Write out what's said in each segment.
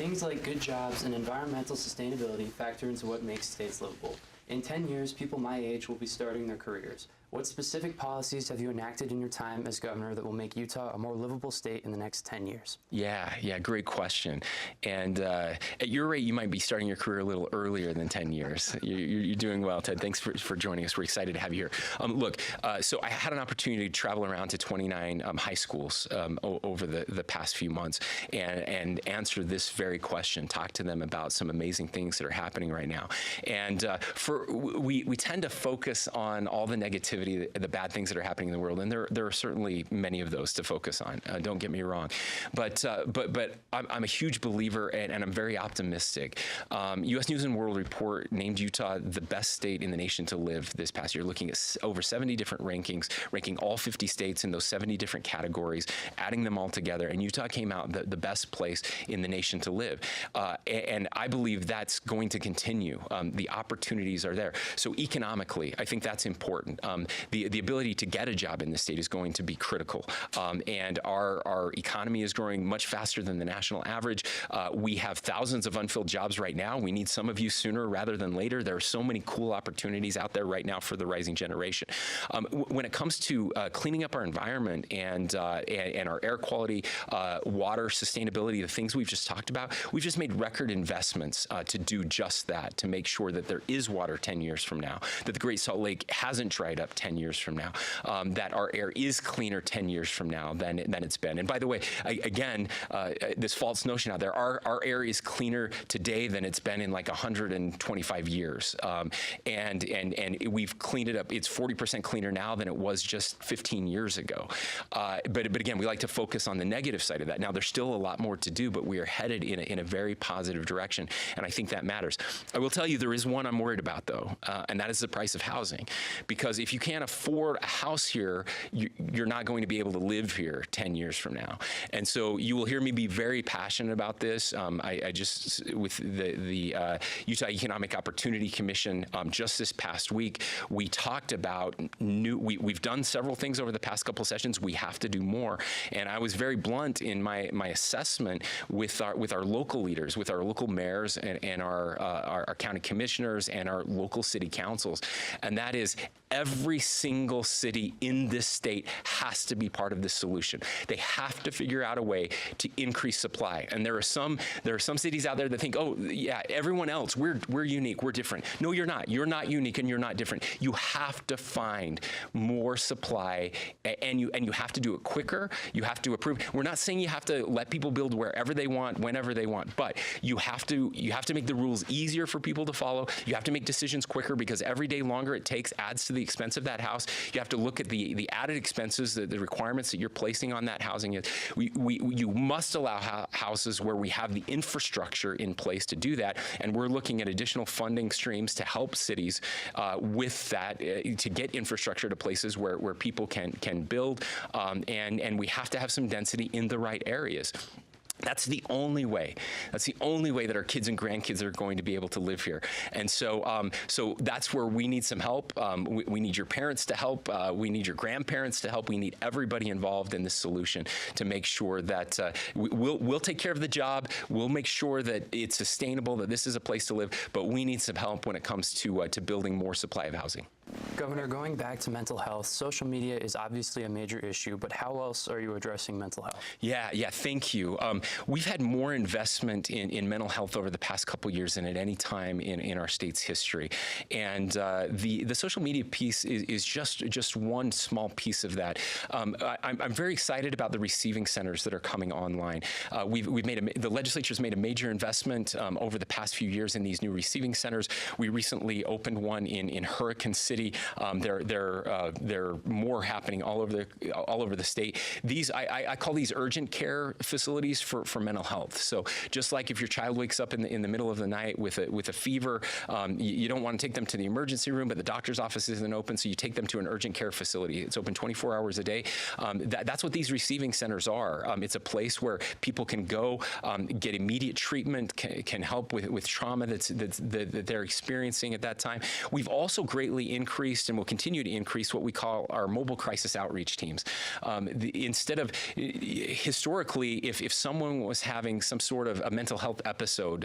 Things like good jobs and environmental sustainability factor into what makes states livable. In 10 years, people my age will be starting their careers. What specific policies have you enacted in your time as governor that will make Utah a more livable state in the next 10 years? Yeah, great question. And at your rate, you might be starting your career a little earlier than 10 years. You're doing well, Ted. Thanks for joining us. We're excited to have you here. So I had an opportunity to travel around to 29 high schools over the past few months and answer this very question, talk to them about some amazing things that are happening right now. And we tend to focus on all the negativity, the bad things that are happening in the world, and there are certainly many of those to focus on. Don't get me wrong, but I'm a huge believer, and I'm very optimistic. U.S. News and World Report named Utah the best state in the nation to live this past year, looking at over 70 different rankings, ranking all 50 states in those 70 different categories, adding them all together, and Utah came out the best place in the nation to live. And I believe that's going to continue. The opportunities are there. So economically, I think that's important. The ability to get a job in the state is going to be critical. And our economy is growing much faster than the national average. We have thousands of unfilled jobs right now. We need some of you sooner rather than later. There are so many cool opportunities out there right now for the rising generation. When it comes to cleaning up our environment and our air quality, water, sustainability, the things we've just talked about, we've just made record investments to do just that, to make sure that there is water 10 years from now, that the Great Salt Lake hasn't dried up 10 years from now, that our air is cleaner 10 years from now than it's been. And by the way, again, this false notion out there, our air is cleaner today than it's been in like 125 years. And we've cleaned it up. It's 40% cleaner now than it was just 15 years ago. But again, we like to focus on the negative side of that. Now, there's still a lot more to do, but we are headed in a very positive direction, and I think that matters. I will tell you, there is one I'm worried about, though, and that is the price of housing. Because if you can't afford a house here, you're not going to be able to live here 10 years from now. And so you will hear me be very passionate about this. I just, with the Utah Economic Opportunity Commission, just this past week, we talked about we've done several things over the past couple sessions. We have to do more. And I was very blunt in my assessment with our local leaders, with our local mayors and our county commissioners and our local city councils. And that is, every single city in this state has to be part of this solution. They have to figure out a way to increase supply. And there are some cities out there that think, oh yeah, everyone else, we're unique, we're different. No, you're not. You're not unique and you're not different. You have to find more supply, and you have to do it quicker. You have to approve. We're not saying you have to let people build wherever they want, whenever they want, but you have to make the rules easier for people to follow. You have to make decisions quicker, because every day longer it takes adds to the expense of that house. You have to look at the added expenses, the requirements that you're placing on that housing. You must allow houses where we have the infrastructure in place to do that, and we're looking at additional funding streams to help cities with that, to get infrastructure to places where people can build, and we have to have some density in the right areas. That's the only way. That's the only way that our kids and grandkids are going to be able to live here. And so, so that's where we need some help. We need your parents to help. We need your grandparents to help. We need everybody involved in this solution to make sure that we'll take care of the job. We'll make sure that it's sustainable, that this is a place to live. But we need some help when it comes to building more supply of housing. Governor, going back to mental health, social media is obviously a major issue, but how else are you addressing mental health? Yeah, thank you. We've had more investment in mental health over the past couple of years than at any time in our state's history. And the social media piece is just one small piece of that. I'm very excited about the receiving centers that are coming online. The legislature's made a major investment over the past few years in these new receiving centers. We recently opened one in Hurricane City. There are more happening all over the state. These I call these urgent care facilities for mental health. So just like if your child wakes up in the middle of the night with a fever, you don't want to take them to the emergency room, but the doctor's office isn't open, so you take them to an urgent care facility. It's open 24 hours a day. That's what these receiving centers are. It's a place where people can go, get immediate treatment, can help with trauma that they're experiencing at that time. We've also greatly increased and will continue to increase what we call our mobile crisis outreach teams. Instead of historically, if someone was having some sort of a mental health episode,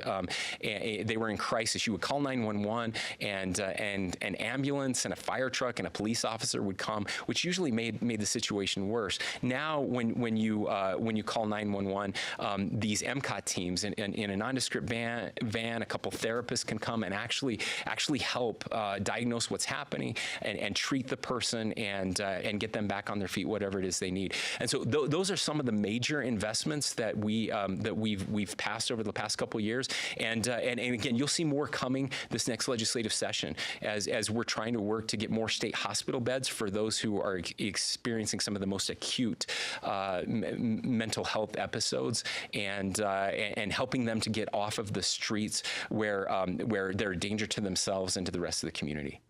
they were in crisis, you would call 911, and an ambulance and a fire truck and a police officer would come, which usually made the situation worse. Now, when you call 911, these MCOT teams in a nondescript van, a couple therapists can come and actually help diagnose what's happening and treat the person and get them back on their feet, whatever it is they need. And so those are some of the major investments that we've passed over the past couple of years. And again, you'll see more coming this next legislative session as we're trying to work to get more state hospital beds for those who are experiencing some of the most acute mental health episodes, and helping them to get off of the streets where they're a danger to themselves and to the rest of the community.